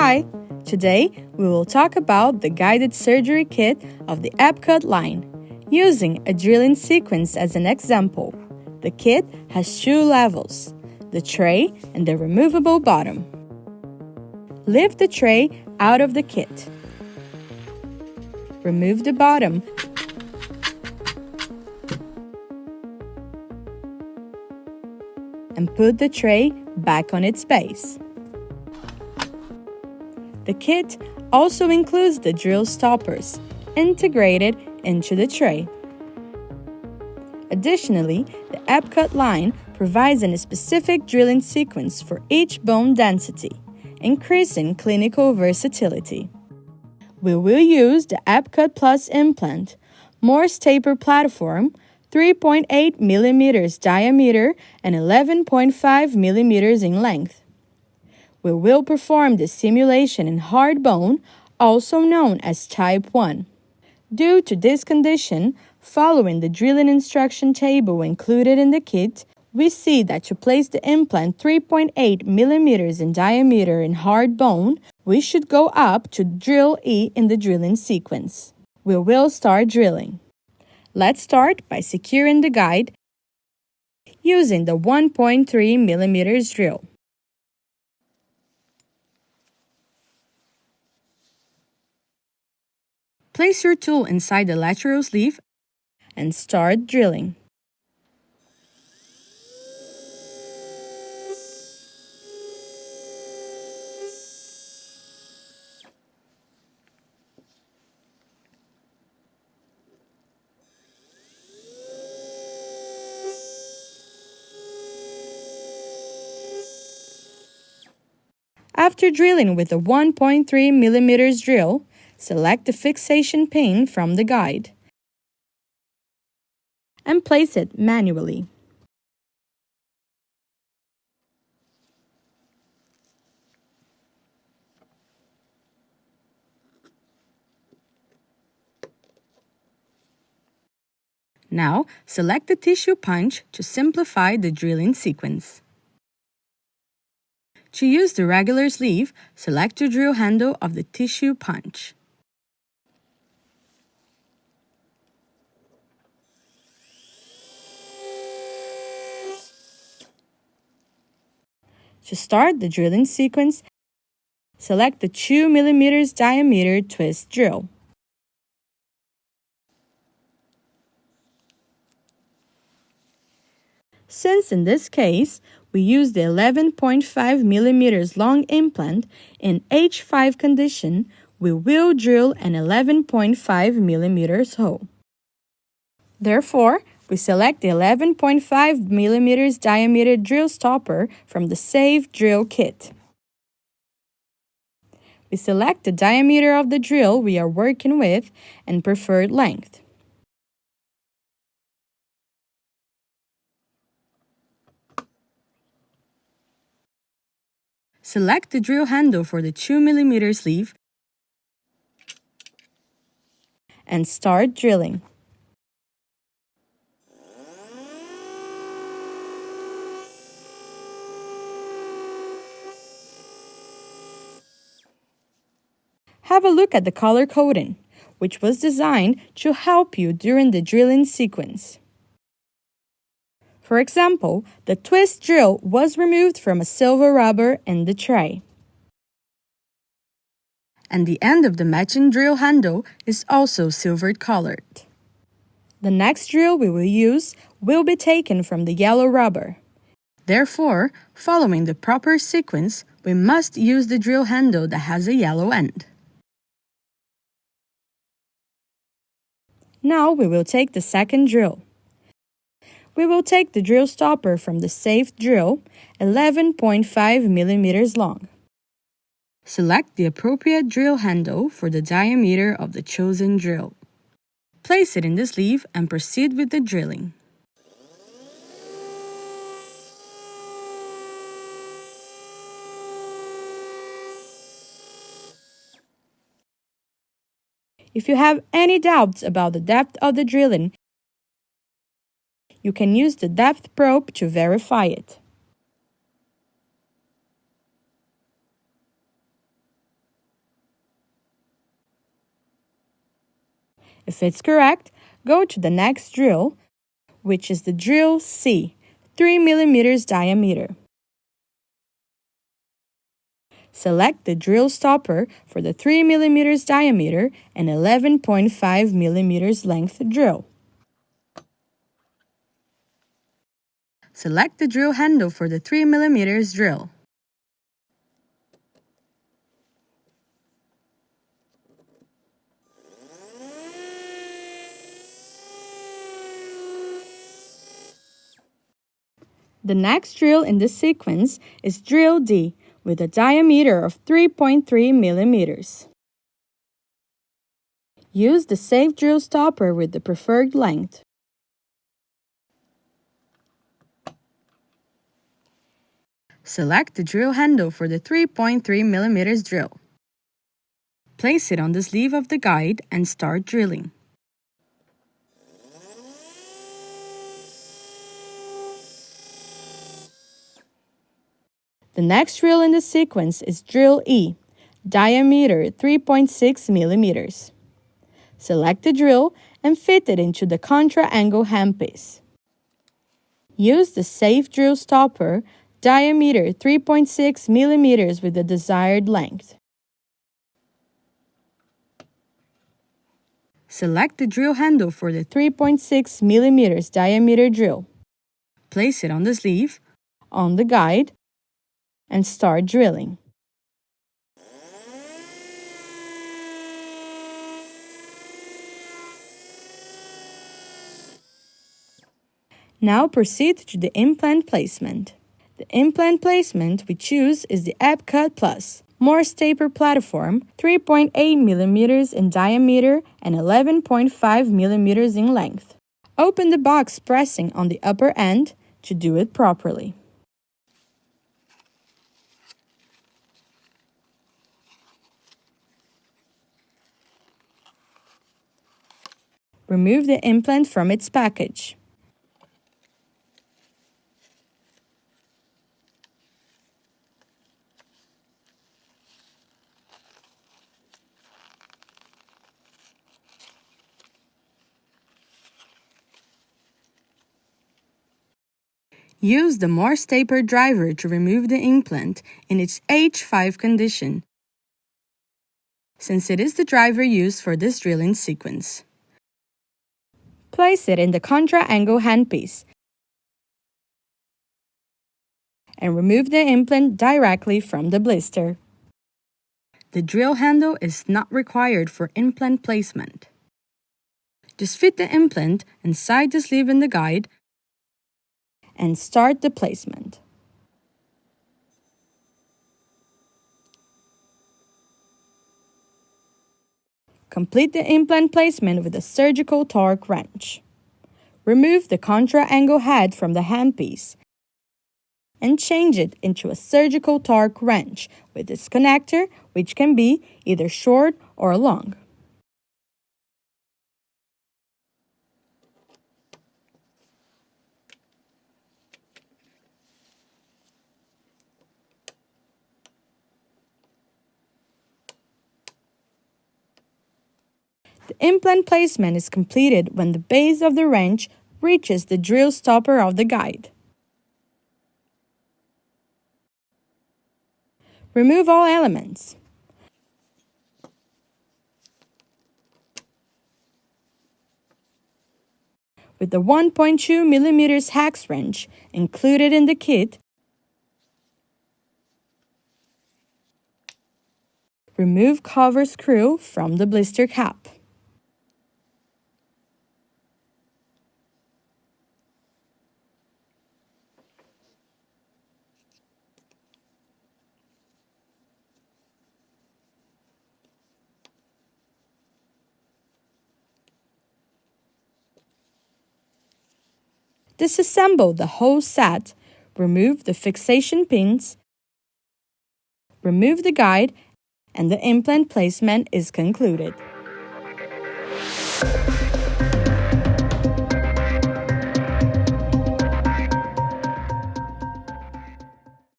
Hi! Today we will talk about the guided surgery kit of the Epikut line, using a drilling sequence as an example. The kit has two levels, the tray and the removable bottom. Lift the tray out of the kit. Remove the bottom and put the tray back on its base. The kit also includes the drill stoppers, integrated into the tray. Additionally, the Epikut line provides a specific drilling sequence for each bone density, increasing clinical versatility. We will use the Epikut Plus implant, Morse taper platform, 3.8 mm diameter and 11.5 mm in length. We will perform the simulation in hard bone, also known as type 1. Due to this condition, following the drilling instruction table included in the kit, we see that to place the implant 3.8 mm in diameter in hard bone, we should go up to drill E in the drilling sequence. We will start drilling. Let's start by securing the guide using the 1.3 mm drill. Place your tool inside the lateral sleeve and start drilling. After drilling with a 1.3 mm drill, select the fixation pin from the guide and place it manually. Now, select the tissue punch to simplify the drilling sequence. To use the regular sleeve, select the drill handle of the tissue punch. To start the drilling sequence, select the 2 mm diameter twist drill. Since in this case, we use the 11.5 mm long implant in H5 condition, we will drill an 11.5 mm hole. Therefore, we select the 11.5 mm diameter drill stopper from the Save Drill kit. We select the diameter of the drill we are working with and preferred length. Select the drill handle for the 2 mm sleeve and start drilling. Have a look at the color coding, which was designed to help you during the drilling sequence. For example, the twist drill was removed from a silver rubber in the tray. And the end of the matching drill handle is also silver colored. The next drill we will use will be taken from the yellow rubber. Therefore, following the proper sequence, we must use the drill handle that has a yellow end. Now we will take the second drill. We will take the drill stopper from the Safe Drill, 11.5 mm long. Select the appropriate drill handle for the diameter of the chosen drill. Place it in the sleeve and proceed with the drilling. If you have any doubts about the depth of the drilling, you can use the depth probe to verify it. If it's correct, go to the next drill, which is the drill C, 3 mm diameter. Select the drill stopper for the 3 mm diameter and 11.5 mm length drill. Select the drill handle for the 3 mm drill. The next drill in this sequence is drill D with a diameter of 3.3 mm. Use the safe drill stopper with the preferred length. Select the drill handle for the 3.3 mm drill. Place it on the sleeve of the guide and start drilling. The next drill in the sequence is drill E, diameter 3.6 mm. Select the drill and fit it into the contra-angle handpiece. Use the safe drill stopper, diameter 3.6 mm with the desired length. Select the drill handle for the 3.6 mm diameter drill. Place it on the sleeve, on the guide, and start drilling. Now proceed to the implant placement. The implant placement we choose is the Epikut Plus, Morse taper platform, 3.8 mm in diameter and 11.5 mm in length. Open the box pressing on the upper end to do it properly. Remove the implant from its package. Use the Morse taper driver to remove the implant in its H5 condition, since it is the driver used for this drilling sequence. Place it in the contra-angle handpiece and remove the implant directly from the blister. The drill handle is not required for implant placement. Just fit the implant inside the sleeve in the guide and start the placement. Complete the implant placement with a surgical torque wrench. Remove the contra-angle head from the handpiece and change it into a surgical torque wrench with its connector, which can be either short or long. The implant placement is completed when the base of the wrench reaches the drill stopper of the guide. Remove all elements. With the 1.2 mm hex wrench included in the kit, remove cover screw from the blister cap. Disassemble the whole set, remove the fixation pins, remove the guide, and the implant placement is concluded.